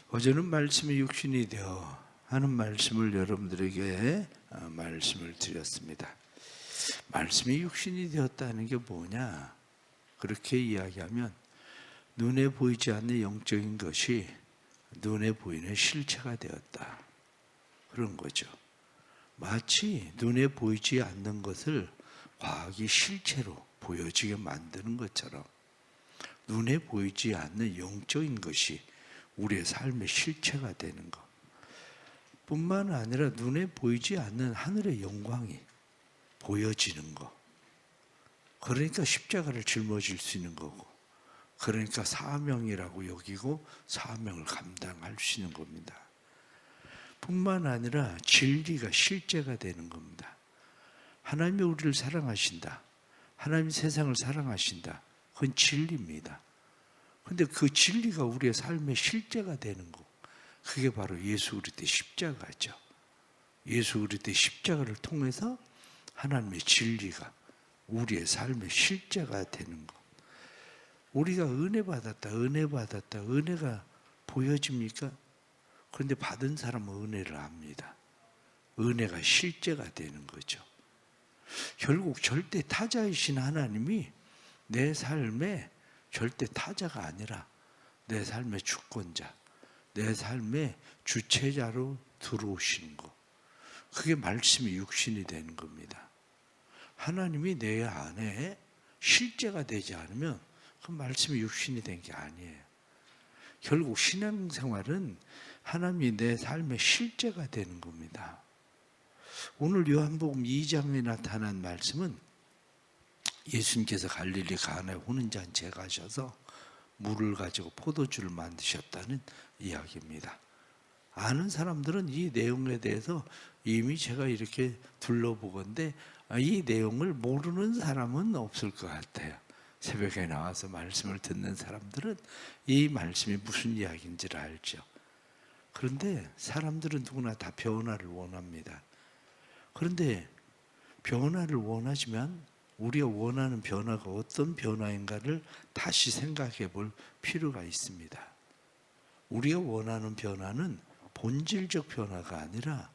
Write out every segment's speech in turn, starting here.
어제는 말씀이 육신이 되어 하는 말씀을 여러분들에게 말씀을 드렸습니다. 말씀이 육신이 되었다는 게 뭐냐? 그렇게 이야기하면 눈에 보이지 않는 영적인 것이 눈에 보이는 실체가 되었다. 그런 거죠. 마치 눈에 보이지 않는 것을 과학이 실체로 보여지게 만드는 것처럼 눈에 보이지 않는 영적인 것이 우리의 삶의 실체가 되는 것 뿐만 아니라 눈에 보이지 않는 하늘의 영광이 보여지는 것. 그러니까 십자가를 짊어질 수 있는 거고, 그러니까 사명이라고 여기고 사명을 감당할 수 있는 겁니다. 뿐만 아니라 진리가 실제가 되는 겁니다. 하나님이 우리를 사랑하신다. 하나님이 세상을 사랑하신다. 그건 진리입니다. 그런데 그 진리가 우리의 삶의 실제가 되는 거, 그게 바로 예수 그리스도의 십자가죠. 예수 그리스도의 십자가를 통해서 하나님의 진리가 우리의 삶의 실제가 되는 것. 우리가 은혜 받았다, 은혜가 보여집니까? 그런데 받은 사람은 은혜를 압니다. 은혜가 실제가 되는 거죠. 결국 절대 타자이신 하나님이 내 삶의 절대 타자가 아니라 내 삶의 주권자, 내 삶의 주체자로 들어오시는 것. 그게 말씀이 육신이 되는 겁니다. 하나님이 내 안에 실제가 되지 않으면 그 말씀이 육신이 된 게 아니에요. 결국 신앙생활은 하나님이 내 삶의 실제가 되는 겁니다. 오늘 요한복음 2장에 나타난 말씀은 예수님께서 갈릴리 가나에 혼인 잔치에 가셔서 물을 가지고 포도주를 만드셨다는 이야기입니다. 아는 사람들은 이 내용에 대해서 이미 제가 이렇게 둘러보건대 이 내용을 모르는 사람은 없을 것 같아요. 새벽에 나와서 말씀을 듣는 사람들은 이 말씀이 무슨 이야기인지를 알죠. 그런데 사람들은 누구나 다 변화를 원합니다. 그런데 변화를 원하지만 우리가 원하는 변화가 어떤 변화인가를 다시 생각해 볼 필요가 있습니다. 우리가 원하는 변화는 본질적 변화가 아니라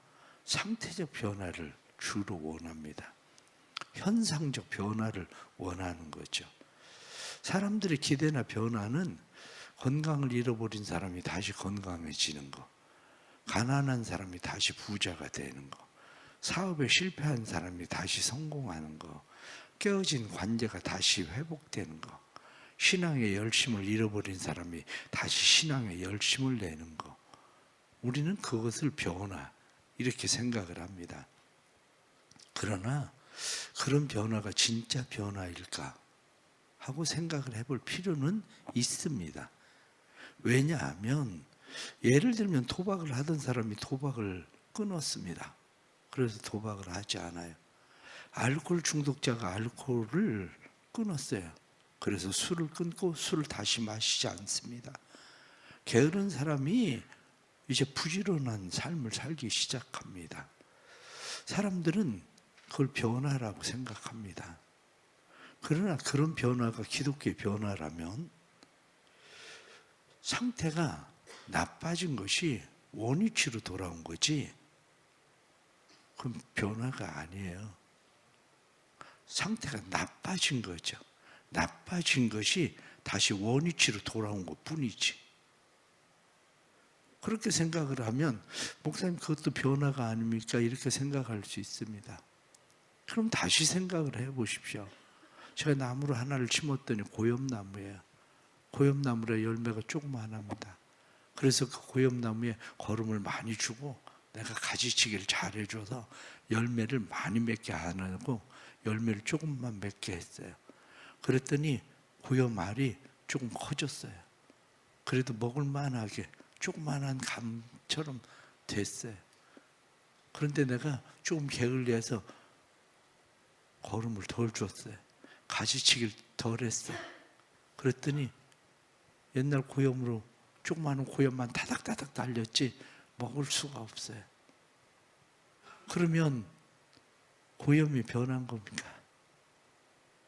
상태적 변화를 주로 원합니다. 현상적 변화를 원하는 거죠. 사람들의 기대나 변화는 건강을 잃어버린 사람이 다시 건강해지는 거, 가난한 사람이 다시 부자가 되는 거, 사업에 실패한 사람이 다시 성공하는 거, 깨어진 관계가 다시 회복되는 거, 신앙의 열심을 잃어버린 사람이 다시 신앙의 열심을 내는 거. 우리는 그것을 변화, 이렇게 생각을 합니다. 그러나 그런 변화가 진짜 변화일까 하고 생각을 해볼 필요는 있습니다. 왜냐하면 예를 들면 도박을 하던 사람이 도박을 끊었습니다. 그래서 도박을 하지 않아요. 알코올 중독자가 알코올을 끊었어요. 그래서 술을 끊고 술을 다시 마시지 않습니다. 게으른 사람이 이제 부지런한 삶을 살기 시작합니다. 사람들은 그걸 변화라고 생각합니다. 그러나 그런 변화가 기독교의 변화라면 상태가 나빠진 것이 원위치로 돌아온 거지 그럼 변화가 아니에요. 상태가 나빠진 거죠. 나빠진 것이 다시 원위치로 돌아온 것 뿐이지. 그렇게 생각을 하면 목사님 그것도 변화가 아닙니까? 이렇게 생각할 수 있습니다. 그럼 다시 생각을 해보십시오. 제가 나무를 하나를 심었더니 고엽나무예요. 고엽나무의 열매가 조그만합니다. 그래서 그 고엽나무에 거름을 많이 주고 내가 가지치기를 잘해줘서 열매를 많이 맺게 안 하고 열매를 조금만 맺게 했어요. 그랬더니 고엽알이 조금 커졌어요. 그래도 먹을 만하게 조그만한 감처럼 됐어요. 그런데 내가 조금 게을리해서 거름을 덜 줬어요. 가지치기를 덜 했어요. 그랬더니 옛날 고염으로 조그마한 고염만 타닥타닥 달렸지 먹을 수가 없어요. 그러면 고염이 변한 겁니까?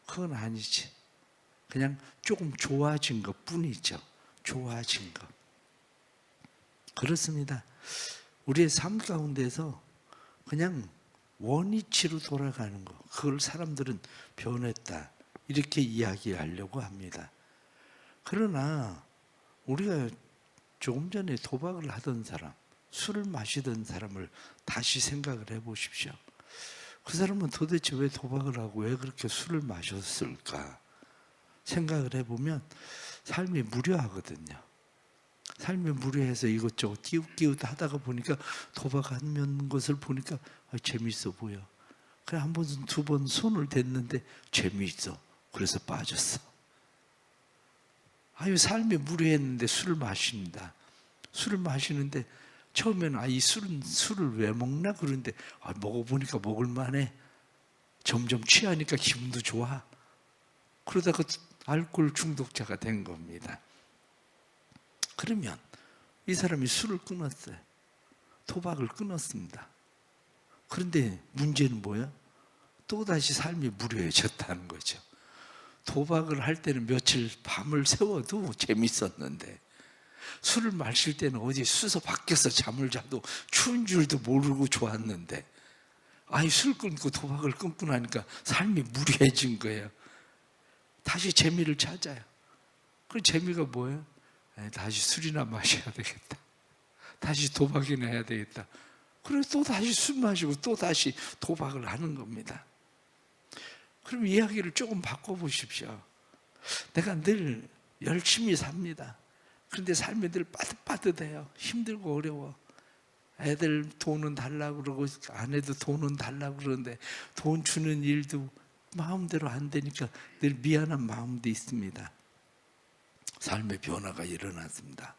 그건 아니지. 그냥 조금 좋아진 것 뿐이죠. 좋아진 것. 그렇습니다. 우리의 삶 가운데서 그냥 원위치로 돌아가는 거, 그걸 사람들은 변했다 이렇게 이야기하려고 합니다. 그러나 우리가 조금 전에 도박을 하던 사람, 술을 마시던 사람을 다시 생각을 해보십시오. 그 사람은 도대체 왜 도박을 하고 왜 그렇게 술을 마셨을까 생각을 해보면 삶이 무료하거든요. 삶이 무료해서 이것저것 끼웃끼웃 하다가 보니까 도박하는 것을 보니까 재밌어 보여. 그래 한 번, 두 번 손을 댔는데 재미있어. 그래서 빠졌어. 아유, 삶이 무료했는데 술을 마십니다. 술을 마시는데 처음에는 이 술을 왜 먹나 그런데 먹어보니까 먹을만해. 점점 취하니까 기분도 좋아. 그러다가 알코올 중독자가 된 겁니다. 그러면 이 사람이 술을 끊었어요. 도박을 끊었습니다. 그런데 문제는 뭐야? 또다시 삶이 무료해졌다는 거죠. 도박을 할 때는 며칠 밤을 새워도 재밌었는데 술을 마실 때는 어디 수서 밖에서 잠을 자도 추운 줄도 모르고 좋았는데 술 끊고 도박을 끊고 나니까 삶이 무료해진 거예요. 다시 재미를 찾아요. 그 재미가 뭐예요? 다시 술이나 마셔야 되겠다. 다시 도박이나 해야 되겠다. 그래서 또 다시 술 마시고 또 다시 도박을 하는 겁니다. 그럼 이야기를 조금 바꿔보십시오. 내가 늘 열심히 삽니다. 그런데 삶이 늘 빠듯빠듯해요. 힘들고 어려워. 애들 돈은 달라고 그러고 아내도 돈은 달라고 그러는데 돈 주는 일도 마음대로 안 되니까 늘 미안한 마음도 있습니다. 삶의 변화가 일어났습니다.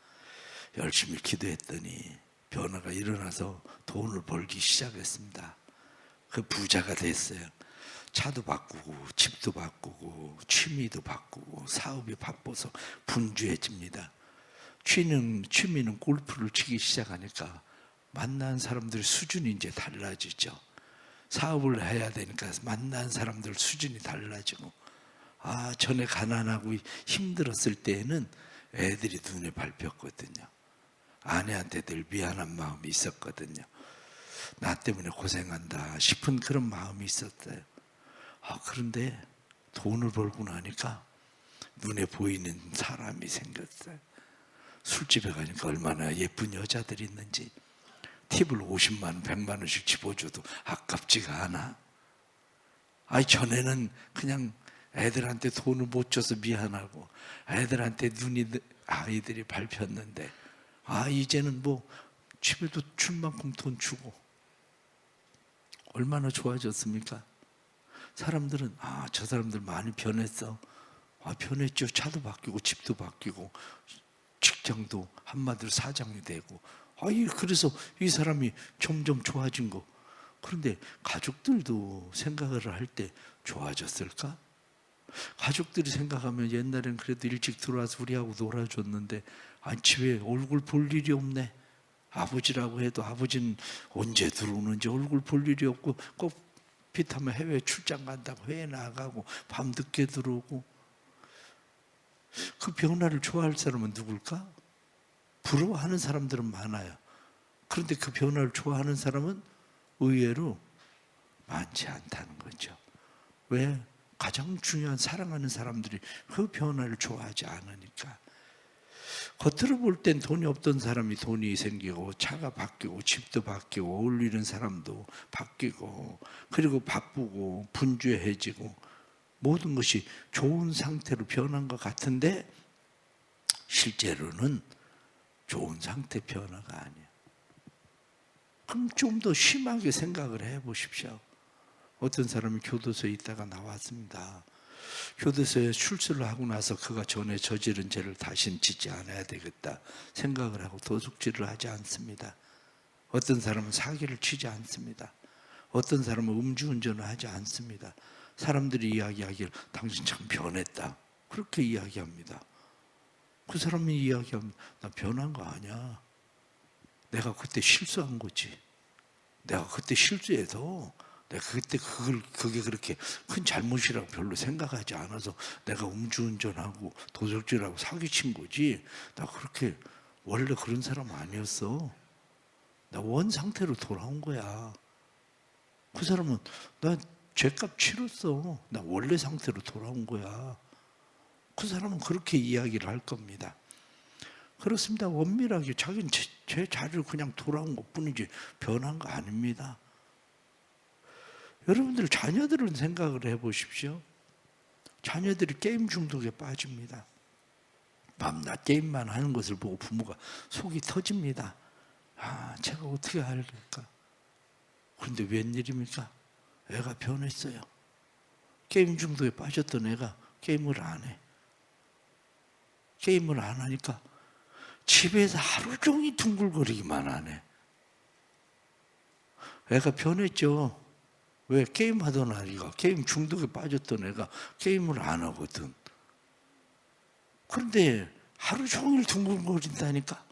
열심히 기도했더니 변화가 일어나서 돈을 벌기 시작했습니다. 그 부자가 됐어요. 차도 바꾸고 집도 바꾸고 취미도 바꾸고 사업이 바빠서 분주해집니다. 취미는 골프를 치기 시작하니까 만난 사람들 수준이 이제 달라지죠. 사업을 해야 되니까 만난 사람들 수준이 달라지고 전에 가난하고 힘들었을 때에는 애들이 눈에 밟혔거든요. 아내한테 늘 미안한 마음이 있었거든요. 나 때문에 고생한다 싶은 그런 마음이 있었어요. 그런데 돈을 벌고 나니까 눈에 보이는 사람이 생겼어요. 술집에 가니까 얼마나 예쁜 여자들이 있는지 팁을 50만 원, 100만 원씩 집어줘도 아깝지가 않아. 전에는 그냥 애들한테 돈을 못 줘서 미안하고 애들한테 아이들이 밟혔는데 이제는 집에도 줄 만큼 돈 주고 얼마나 좋아졌습니까? 사람들은 저 사람들 많이 변했어. 변했죠. 차도 바뀌고 집도 바뀌고 직장도 한마디로 사장이 되고 그래서 이 사람이 점점 좋아진 거. 그런데 가족들도 생각을 할 때 좋아졌을까? 가족들이 생각하면 옛날엔 그래도 일찍 들어와서 우리하고 놀아줬는데 집에 얼굴 볼 일이 없네. 아버지라고 해도 아버지는 언제 들어오는지 얼굴 볼 일이 없고 꽃빛하면 해외 출장 간다고 해외 나가고 밤 늦게 들어오고. 그 변화를 좋아할 사람은 누굴까? 부러워하는 사람들은 많아요. 그런데 그 변화를 좋아하는 사람은 의외로 많지 않다는 거죠. 왜? 가장 중요한 사랑하는 사람들이 그 변화를 좋아하지 않으니까. 겉으로 볼 땐 돈이 없던 사람이 돈이 생기고 차가 바뀌고 집도 바뀌고 어울리는 사람도 바뀌고 그리고 바쁘고 분주해지고 모든 것이 좋은 상태로 변한 것 같은데 실제로는 좋은 상태 변화가 아니에요. 그럼 좀 더 심하게 생각을 해보십시오. 어떤 사람이 교도소에 있다가 나왔습니다. 교도소에 출소를 하고 나서 그가 전에 저지른 죄를 다시는 짓지 않아야 되겠다 생각을 하고 도둑질을 하지 않습니다. 어떤 사람은 사기를 치지 않습니다. 어떤 사람은 음주운전을 하지 않습니다. 사람들이 이야기하기를 당신 참 변했다 그렇게 이야기합니다. 그 사람이 이야기합니다. 나 변한 거 아니야. 내가 그때 실수한 거지. 내가 그때 실수해서 내가 그때 그게 그렇게 큰 잘못이라고 별로 생각하지 않아서 내가 음주운전하고 도둑질하고 사기친 거지. 나 그렇게 원래 그런 사람 아니었어. 나 원 상태로 돌아온 거야. 그 사람은 나 죄값 치렀어. 나 원래 상태로 돌아온 거야. 그 사람은 그렇게 이야기를 할 겁니다. 그렇습니다. 원밀하게 자기는 제 자리로 그냥 돌아온 것뿐이지 변한 거 아닙니다. 여러분들 자녀들은 생각을 해보십시오. 자녀들이 게임 중독에 빠집니다. 밤낮 게임만 하는 것을 보고 부모가 속이 터집니다. 아, 제가 어떻게 할까? 그런데 웬일입니까? 애가 변했어요. 게임 중독에 빠졌던 애가 게임을 안 해. 게임을 안 하니까 집에서 하루 종일 둥글거리기만 하네. 애가 변했죠. 왜? 게임하던 아이가, 게임 중독에 빠졌던 애가 게임을 안 하거든. 그런데 하루 종일 둥글거린다니까.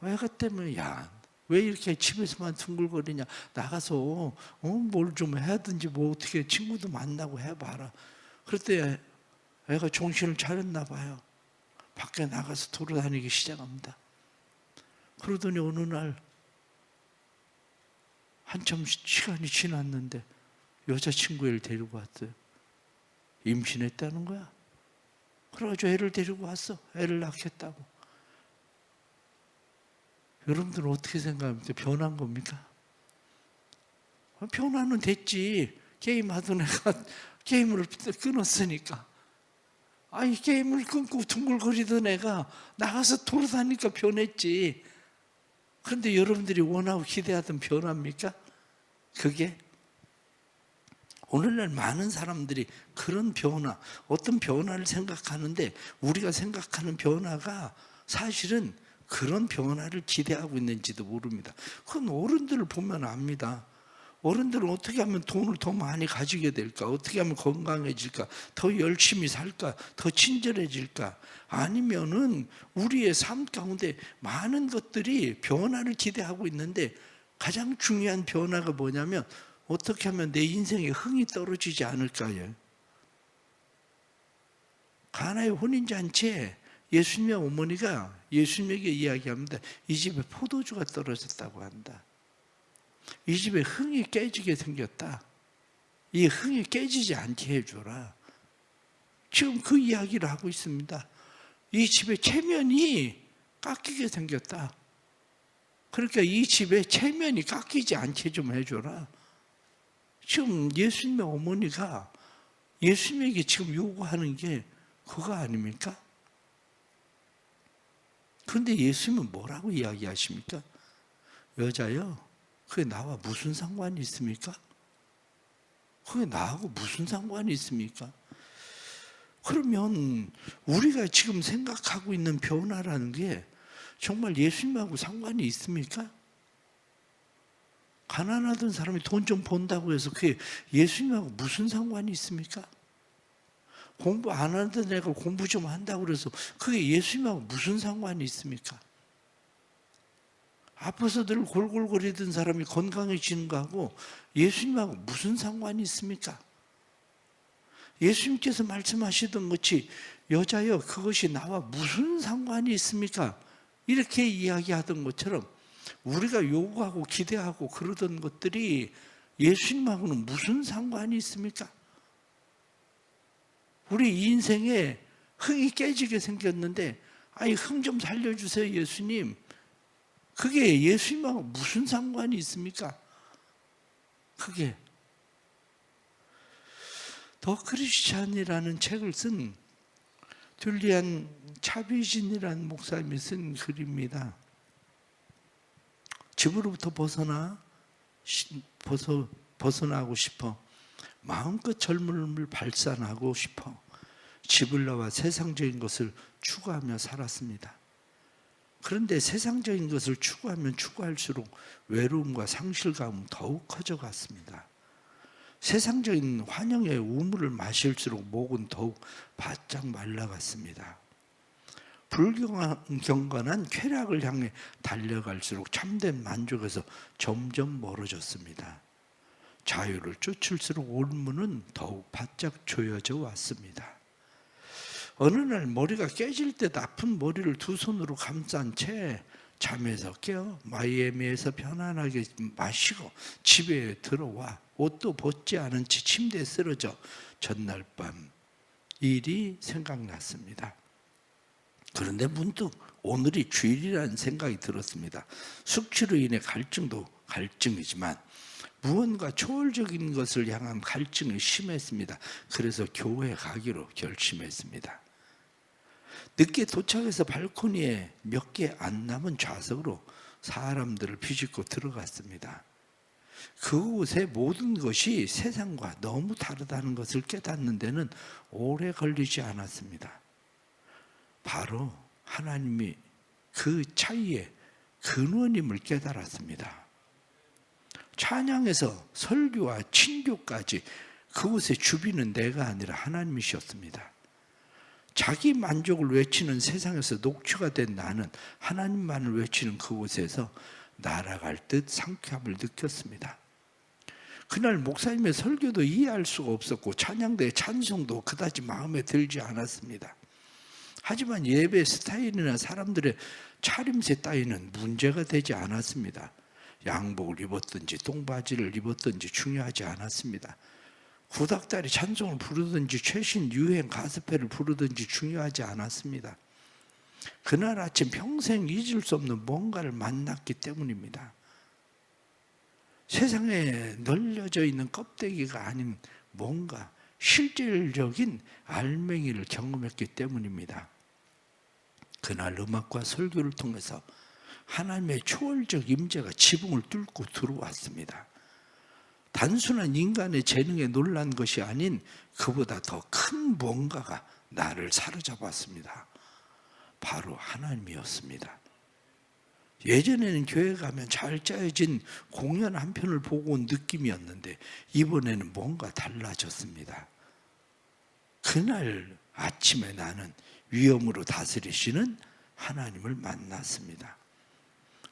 애가 때문에 야, 왜 이렇게 집에서만 둥글거리냐. 나가서 뭘 좀 해야든지 뭐 어떻게 친구도 만나고 해봐라. 그럴 때 애가 정신을 차렸나 봐요. 밖에 나가서 돌아다니기 시작합니다. 그러더니 어느 날 한참 시간이 지났는데 여자친구를 데리고 왔어요. 임신했다는 거야. 그래가지고 애를 데리고 왔어. 애를 낳겠다고. 여러분들은 어떻게 생각합니까? 변한 겁니까? 변화는 됐지. 게임하던 애가 게임을 끊었으니까. 아니, 게임을 끊고 둥글거리던 애가 나가서 돌아다니니까 변했지. 그런데 여러분들이 원하고 기대하던 변화입니까? 그게? 오늘날 많은 사람들이 그런 변화, 어떤 변화를 생각하는데 우리가 생각하는 변화가 사실은 그런 변화를 기대하고 있는지도 모릅니다. 그건 어른들을 보면 압니다. 어른들은 어떻게 하면 돈을 더 많이 가지게 될까? 어떻게 하면 건강해질까? 더 열심히 살까? 더 친절해질까? 아니면은 우리의 삶 가운데 많은 것들이 변화를 기대하고 있는데 가장 중요한 변화가 뭐냐면 어떻게 하면 내 인생에 흥이 떨어지지 않을까요? 가나의 혼인잔치에 예수님의 어머니가 예수님에게 이야기합니다. 이 집에 포도주가 떨어졌다고 한다. 이 집에 흥이 깨지게 생겼다. 이 흥이 깨지지 않게 해줘라. 지금 그 이야기를 하고 있습니다. 이 집의 체면이 깎이게 생겼다. 그러니까 이 집의 체면이 깎이지 않게 좀 해줘라. 지금 예수님의 어머니가 예수님에게 지금 요구하는 게 그거 아닙니까? 그런데 예수님은 뭐라고 이야기하십니까? 여자여, 그게 나와 무슨 상관이 있습니까? 그게 나하고 무슨 상관이 있습니까? 그러면 우리가 지금 생각하고 있는 변화라는 게 정말 예수님하고 상관이 있습니까? 가난하던 사람이 돈 좀 번다고 해서 그게 예수님하고 무슨 상관이 있습니까? 공부 안 하던 애가 공부 좀 한다고 그래서 그게 예수님하고 무슨 상관이 있습니까? 아파서 늘 골골거리던 사람이 건강해지는 거하고 예수님하고 무슨 상관이 있습니까? 예수님께서 말씀하시던 것이 여자여 그것이 나와 무슨 상관이 있습니까? 이렇게 이야기하던 것처럼 우리가 요구하고 기대하고 그러던 것들이 예수님하고는 무슨 상관이 있습니까? 우리 인생에 흥이 깨지게 생겼는데 아이 흥 좀 살려주세요 예수님. 그게 예수님하고 무슨 상관이 있습니까? 그게 더 크리스찬이라는 책을 쓴 줄리안 차비진이라는 목사님이 쓴 글입니다. 집으로부터 벗어나고 싶어. 마음껏 젊음을 발산하고 싶어. 집을 나와 세상적인 것을 추구하며 살았습니다. 그런데 세상적인 것을 추구하면 추구할수록 외로움과 상실감은 더욱 커져갔습니다. 세상적인 환영의 우물을 마실수록 목은 더욱 바짝 말라갔습니다. 불경건한 쾌락을 향해 달려갈수록 참된 만족에서 점점 멀어졌습니다. 자유를 쫓을수록 올무는 더욱 바짝 조여져 왔습니다. 어느 날 머리가 깨질 듯 아픈 머리를 두 손으로 감싼 채 잠에서 깨어 마이애미에서 편안하게 마시고 집에 들어와 옷도 벗지 않은 채 침대에 쓰러져 전날 밤 일이 생각났습니다. 그런데 문득 오늘이 주일이라는 생각이 들었습니다. 숙취로 인해 갈증도 갈증이지만 무언가 초월적인 것을 향한 갈증이 심했습니다. 그래서 교회에 가기로 결심했습니다. 늦게 도착해서 발코니에 몇 개 안 남은 좌석으로 사람들을 비집고 들어갔습니다. 그곳의 모든 것이 세상과 너무 다르다는 것을 깨닫는 데는 오래 걸리지 않았습니다. 바로 하나님이 그 차이의 근원임을 깨달았습니다. 찬양에서 설교와 친교까지 그곳의 주비는 내가 아니라 하나님이셨습니다. 자기 만족을 외치는 세상에서 녹초가 된 나는 하나님만을 외치는 그곳에서 날아갈 듯 상쾌함을 느꼈습니다. 그날 목사님의 설교도 이해할 수가 없었고 찬양대의 찬송도 그다지 마음에 들지 않았습니다. 하지만 예배 스타일이나 사람들의 차림새 따위는 문제가 되지 않았습니다. 양복을 입었든지 똥바지를 입었든지 중요하지 않았습니다. 구닥다리 찬송을 부르든지 최신 유행 가스펠을 부르든지 중요하지 않았습니다. 그날 아침 평생 잊을 수 없는 뭔가를 만났기 때문입니다. 세상에 널려져 있는 껍데기가 아닌 뭔가 실질적인 알맹이를 경험했기 때문입니다. 그날 음악과 설교를 통해서 하나님의 초월적 임재가 지붕을 뚫고 들어왔습니다. 단순한 인간의 재능에 놀란 것이 아닌 그보다 더 큰 뭔가가 나를 사로잡았습니다. 바로 하나님이었습니다. 예전에는 교회 가면 잘 짜여진 공연 한 편을 보고 온 느낌이었는데 이번에는 뭔가 달라졌습니다. 그날 아침에 나는 위엄으로 다스리시는 하나님을 만났습니다.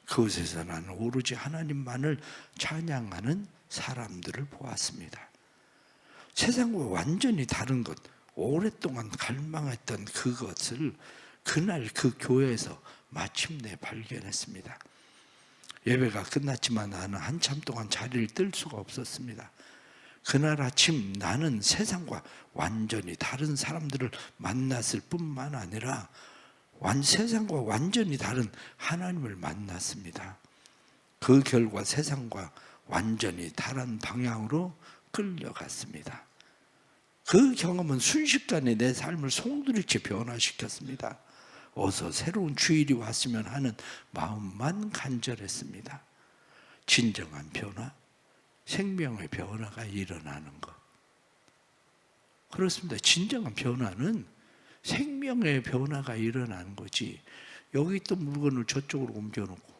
그곳에서 나는 오로지 하나님만을 찬양하는 사람들을 보았습니다. 세상과 완전히 다른 것, 오랫동안 갈망했던 그것을 그날 그 교회에서 마침내 발견했습니다. 예배가 끝났지만 나는 한참 동안 자리를 뜰 수가 없었습니다. 그날 아침 나는 세상과 완전히 다른 사람들을 만났을 뿐만 아니라 세상과 완전히 다른 하나님을 만났습니다. 그 결과 세상과 완전히 다른 방향으로 끌려갔습니다. 그 경험은 순식간에 내 삶을 송두리째 변화시켰습니다. 어서 새로운 주일이 왔으면 하는 마음만 간절했습니다. 진정한 변화, 생명의 변화가 일어나는 것. 그렇습니다. 진정한 변화는 생명의 변화가 일어나는 거지. 여기 있던 물건을 저쪽으로 옮겨놓고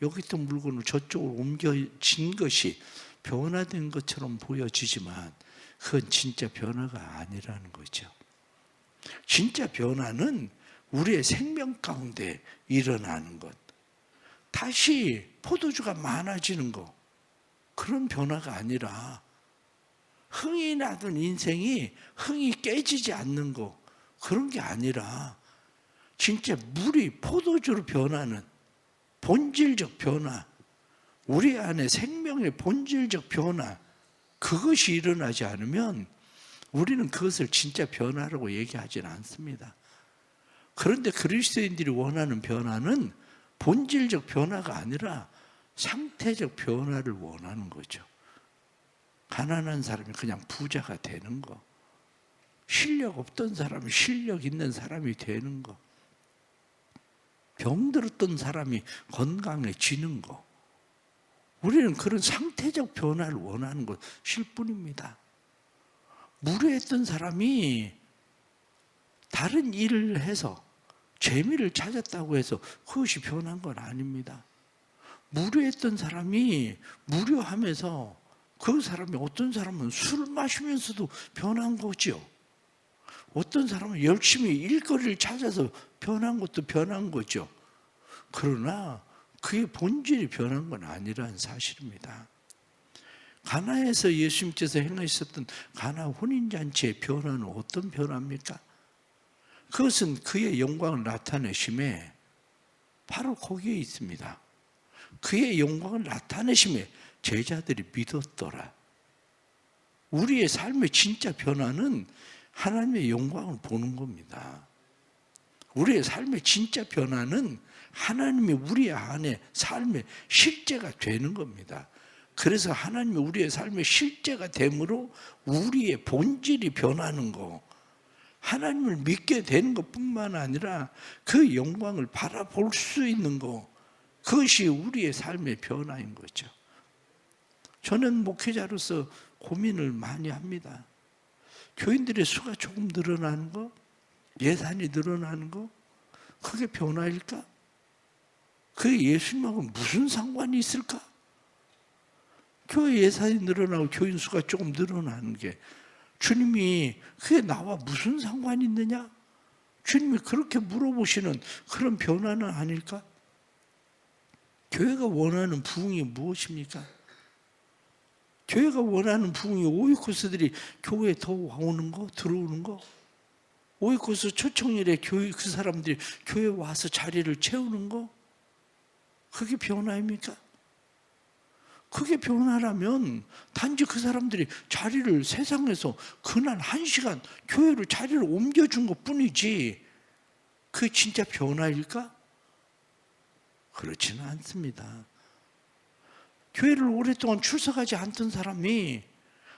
여기 있던 물건을 저쪽으로 옮겨진 것이 변화된 것처럼 보여지지만 그건 진짜 변화가 아니라는 거죠. 진짜 변화는 우리의 생명 가운데 일어나는 것, 다시 포도주가 많아지는 것, 그런 변화가 아니라 흥이 나던 인생이 흥이 깨지지 않는 것, 그런 게 아니라 진짜 물이 포도주로 변하는 본질적 변화, 우리 안에 생명의 본질적 변화, 그것이 일어나지 않으면 우리는 그것을 진짜 변화라고 얘기하지는 않습니다. 그런데 그리스도인들이 원하는 변화는 본질적 변화가 아니라 상태적 변화를 원하는 거죠. 가난한 사람이 그냥 부자가 되는 거, 실력 없던 사람이 실력 있는 사람이 되는 거, 병들었던 사람이 건강해지는 거, 우리는 그런 상태적 변화를 원하는 것일 뿐입니다. 무료했던 사람이 다른 일을 해서 재미를 찾았다고 해서 그것이 변한 건 아닙니다. 무료했던 사람이 무료하면서 그 사람이 어떤 사람은 술 마시면서도 변한 거죠. 어떤 사람은 열심히 일거리를 찾아서 변한 것도 변한 거죠. 그러나 그의 본질이 변한 건 아니라는 사실입니다. 가나에서 예수님께서 행하셨던 가나 혼인잔치의 변화는 어떤 변화입니까? 그것은 그의 영광을 나타내심에 바로 거기에 있습니다. 그의 영광을 나타내심에 제자들이 믿었더라. 우리의 삶의 진짜 변화는 하나님의 영광을 보는 겁니다. 우리의 삶의 진짜 변화는 하나님이 우리 안에 삶의 실제가 되는 겁니다. 그래서 하나님이 우리의 삶의 실제가 됨으로 우리의 본질이 변하는 거, 하나님을 믿게 되는 것뿐만 아니라 그 영광을 바라볼 수 있는 거, 그것이 우리의 삶의 변화인 거죠. 저는 목회자로서 고민을 많이 합니다. 교인들의 수가 조금 늘어나는 거, 예산이 늘어나는 거, 그게 변화일까? 그게 예수님하고 무슨 상관이 있을까? 교회 예산이 늘어나고 교인 수가 조금 늘어나는 게 주님이 그게 나와 무슨 상관이 있느냐? 주님이 그렇게 물어보시는 그런 변화는 아닐까? 교회가 원하는 부흥이 무엇입니까? 교회가 원하는 부흥이 오이코스들이 교회에 더 오는 거, 들어오는 거, 오이코스 초청일에 교회 그 사람들이 교회에 와서 자리를 채우는 거, 그게 변화입니까? 그게 변화라면 단지 그 사람들이 자리를 세상에서 그날 1시간 교회로 자리를 옮겨준 것뿐이지 그게 진짜 변화일까? 그렇지는 않습니다. 교회를 오랫동안 출석하지 않던 사람이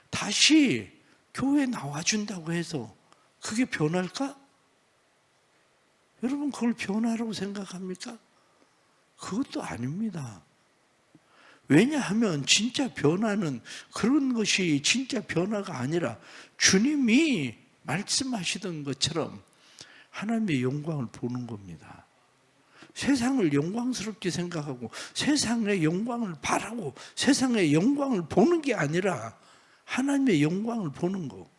다시 교회에 나와준다고 해서 그게 변할까? 여러분 그걸 변화라고 생각합니까? 그것도 아닙니다. 왜냐하면 진짜 변화는 그런 것이 진짜 변화가 아니라 주님이 말씀하시던 것처럼 하나님의 영광을 보는 겁니다. 세상을 영광스럽게 생각하고 세상의 영광을 바라고 세상의 영광을 보는 게 아니라 하나님의 영광을 보는 거.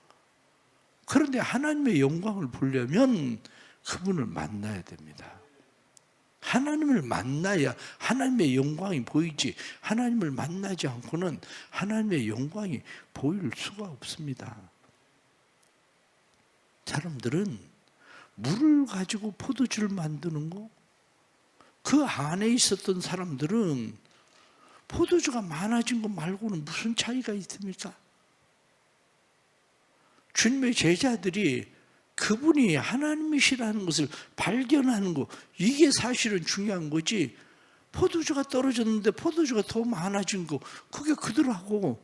그런데 하나님의 영광을 보려면 그분을 만나야 됩니다. 하나님을 만나야 하나님의 영광이 보이지, 하나님을 만나지 않고는 하나님의 영광이 보일 수가 없습니다. 사람들은 물을 가지고 포도주를 만드는 거, 그 안에 있었던 사람들은 포도주가 많아진 것 말고는 무슨 차이가 있습니까? 주님의 제자들이 그분이 하나님이시라는 것을 발견하는 거, 이게 사실은 중요한 거지. 포도주가 떨어졌는데 포도주가 더 많아진 거, 그게 그들하고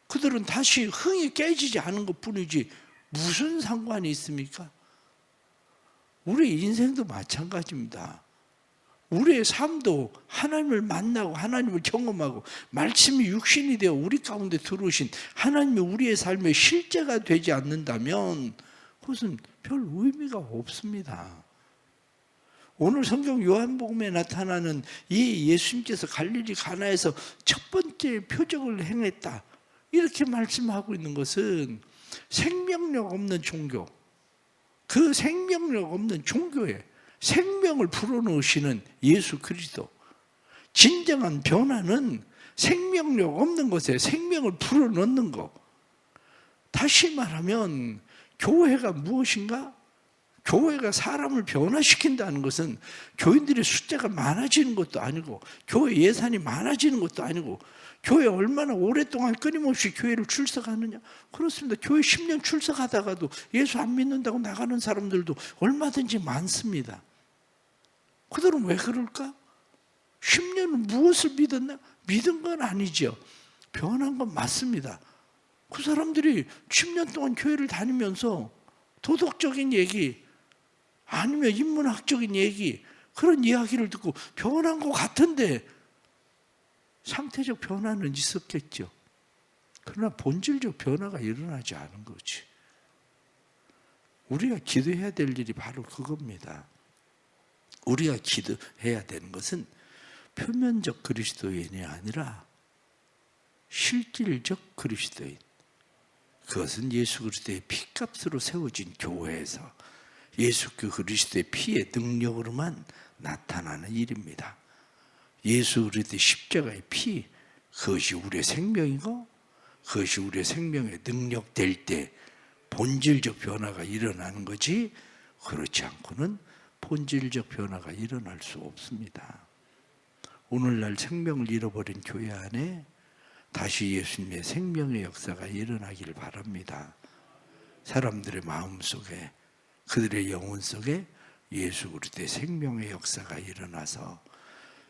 그들은 다시 흥이 깨지지 않은 것뿐이지 무슨 상관이 있습니까? 우리 인생도 마찬가지입니다. 우리의 삶도 하나님을 만나고 하나님을 경험하고 말씀이 육신이 되어 우리 가운데 들어오신 하나님이 우리의 삶의 실제가 되지 않는다면 그것은 별 의미가 없습니다. 오늘 성경 요한복음에 나타나는 이 예수님께서 갈릴리 가나에서 첫 번째 표적을 행했다, 이렇게 말씀하고 있는 것은 생명력 없는 종교, 그 생명력 없는 종교에 생명을 불어넣으시는 예수 그리스도, 진정한 변화는 생명력 없는 것에 생명을 불어넣는 것. 다시 말하면 교회가 무엇인가? 교회가 사람을 변화시킨다는 것은 교인들의 숫자가 많아지는 것도 아니고 교회 예산이 많아지는 것도 아니고 교회 얼마나 오랫동안 끊임없이 교회를 출석하느냐? 그렇습니다. 교회 10년 출석하다가도 예수 안 믿는다고 나가는 사람들도 얼마든지 많습니다. 그들은 왜 그럴까? 10년은 무엇을 믿었나? 믿은 건 아니죠. 변한 건 맞습니다. 그 사람들이 10년 동안 교회를 다니면서 도덕적인 얘기 아니면 인문학적인 얘기, 그런 이야기를 듣고 변한 것 같은데 상태적 변화는 있었겠죠. 그러나 본질적 변화가 일어나지 않은 거지. 우리가 기도해야 될 일이 바로 그겁니다. 우리가 기도해야 되는 것은 표면적 그리스도인이 아니라 실질적 그리스도인. 그것은 예수 그리스도의 피값으로 세워진 교회에서 예수 그리스도의 피의 능력으로만 나타나는 일입니다. 예수 그리스도의 십자가의 피, 그것이 우리의 생명이고 그것이 우리의 생명의 능력 될 때 본질적 변화가 일어나는 거지, 그렇지 않고는 본질적 변화가 일어날 수 없습니다. 오늘날 생명을 잃어버린 교회 안에 다시 예수님의 생명의 역사가 일어나길 바랍니다. 사람들의 마음속에, 그들의 영혼 속에 예수 그리스도의 생명의 역사가 일어나서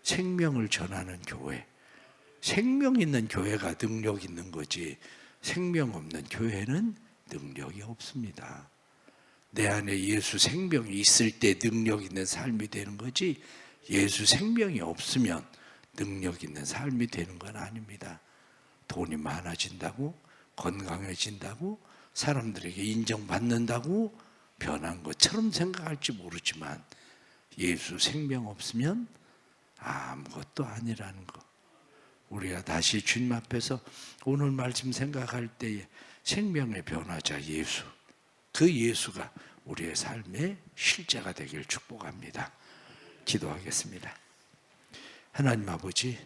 생명을 전하는 교회, 생명 있는 교회가 능력 있는 거지 생명 없는 교회는 능력이 없습니다. 내 안에 예수 생명이 있을 때 능력 있는 삶이 되는 거지 예수 생명이 없으면 능력 있는 삶이 되는 건 아닙니다. 돈이 많아진다고, 건강해진다고, 사람들에게 인정받는다고 변한 것처럼 생각할지 모르지만 예수 생명 없으면 아무것도 아니라는 거. 우리가 다시 주님 앞에서 오늘 말씀 생각할 때에 생명의 변화자 예수, 그 예수가 우리의 삶의 실제가 되길 축복합니다. 기도하겠습니다. 하나님 아버지,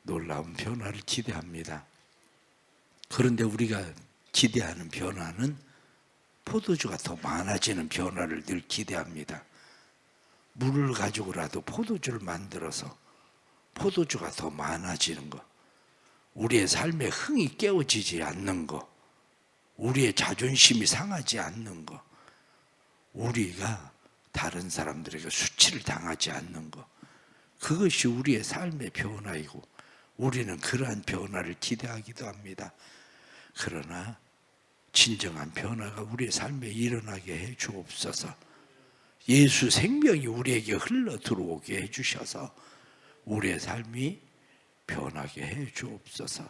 놀라운 변화를 기대합니다. 그런데 우리가 기대하는 변화는 포도주가 더 많아지는 변화를 늘 기대합니다. 물을 가지고라도 포도주를 만들어서 포도주가 더 많아지는 것, 우리의 삶에 흥이 깨어지지 않는 것, 우리의 자존심이 상하지 않는 것, 우리가 다른 사람들에게 수치를 당하지 않는 것, 그것이 우리의 삶의 변화이고 우리는 그러한 변화를 기대하기도 합니다. 그러나 진정한 변화가 우리의 삶에 일어나게 해 주옵소서. 예수 생명이 우리에게 흘러 들어오게 해 주셔서 우리의 삶이 변하게 해 주옵소서.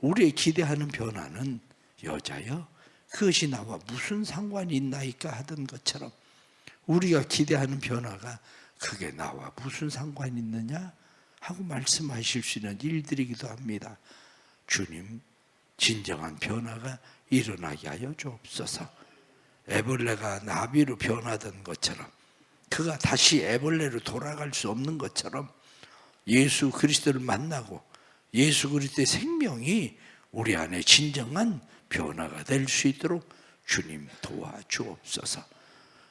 우리의 기대하는 변화는 여자여 그것이 나와 무슨 상관이 있나이까 하던 것처럼 우리가 기대하는 변화가 그게 나와 무슨 상관이 있느냐 하고 말씀하실 수 있는 일들이기도 합니다. 주님, 진정한 변화가 일어나게 하여 주옵소서. 애벌레가 나비로 변하던 것처럼, 그가 다시 애벌레로 돌아갈 수 없는 것처럼 예수 그리스도를 만나고 예수 그리스도의 생명이 우리 안에 진정한 변화가 될 수 있도록 주님 도와주옵소서.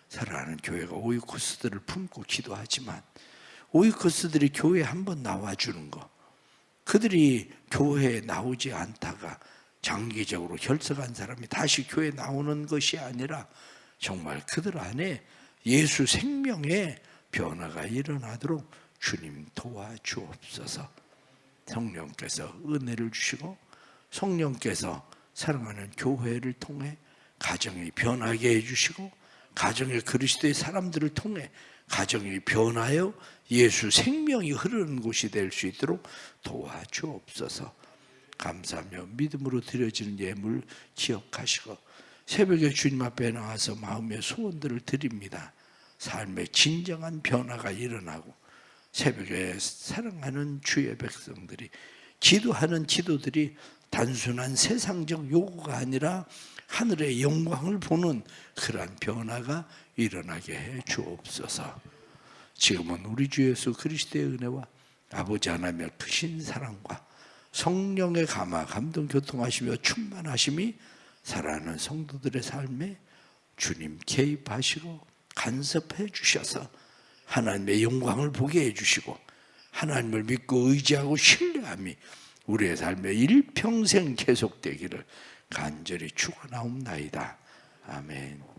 사랑하는 교회가 오이코스들을 품고 기도하지만 오이코스들이 교회에 한번 나와주는 거, 그들이 교회에 나오지 않다가 장기적으로 결석한 사람이 다시 교회에 나오는 것이 아니라 정말 그들 안에 예수 생명의 변화가 일어나도록 주님 도와주옵소서. 성령께서 은혜를 주시고 성령께서 사랑하는 교회를 통해 가정이 변하게 해주시고 가정의 그리스도의 사람들을 통해 가정이 변하여 예수 생명이 흐르는 곳이 될 수 있도록 도와주옵소서. 감사하며 믿음으로 드려지는 예물 기억하시고 새벽에 주님 앞에 나와서 마음의 소원들을 드립니다. 삶의 진정한 변화가 일어나고 새벽에 사랑하는 주의 백성들이 기도하는 기도들이 단순한 세상적 요구가 아니라 하늘의 영광을 보는 그러한 변화가 일어나게 해 주옵소서. 지금은 우리 주 예수 그리스도의 은혜와 아버지 하나님의 크신 사랑과 성령의 감화, 감동, 교통하시며 충만하심이 살아가는 성도들의 삶에 주님 개입하시고 간섭해 주셔서 하나님의 영광을 보게 해주시고 하나님을 믿고 의지하고 신뢰함이 우리의 삶에 일평생 계속되기를 간절히 축원하옵나이다. 아멘.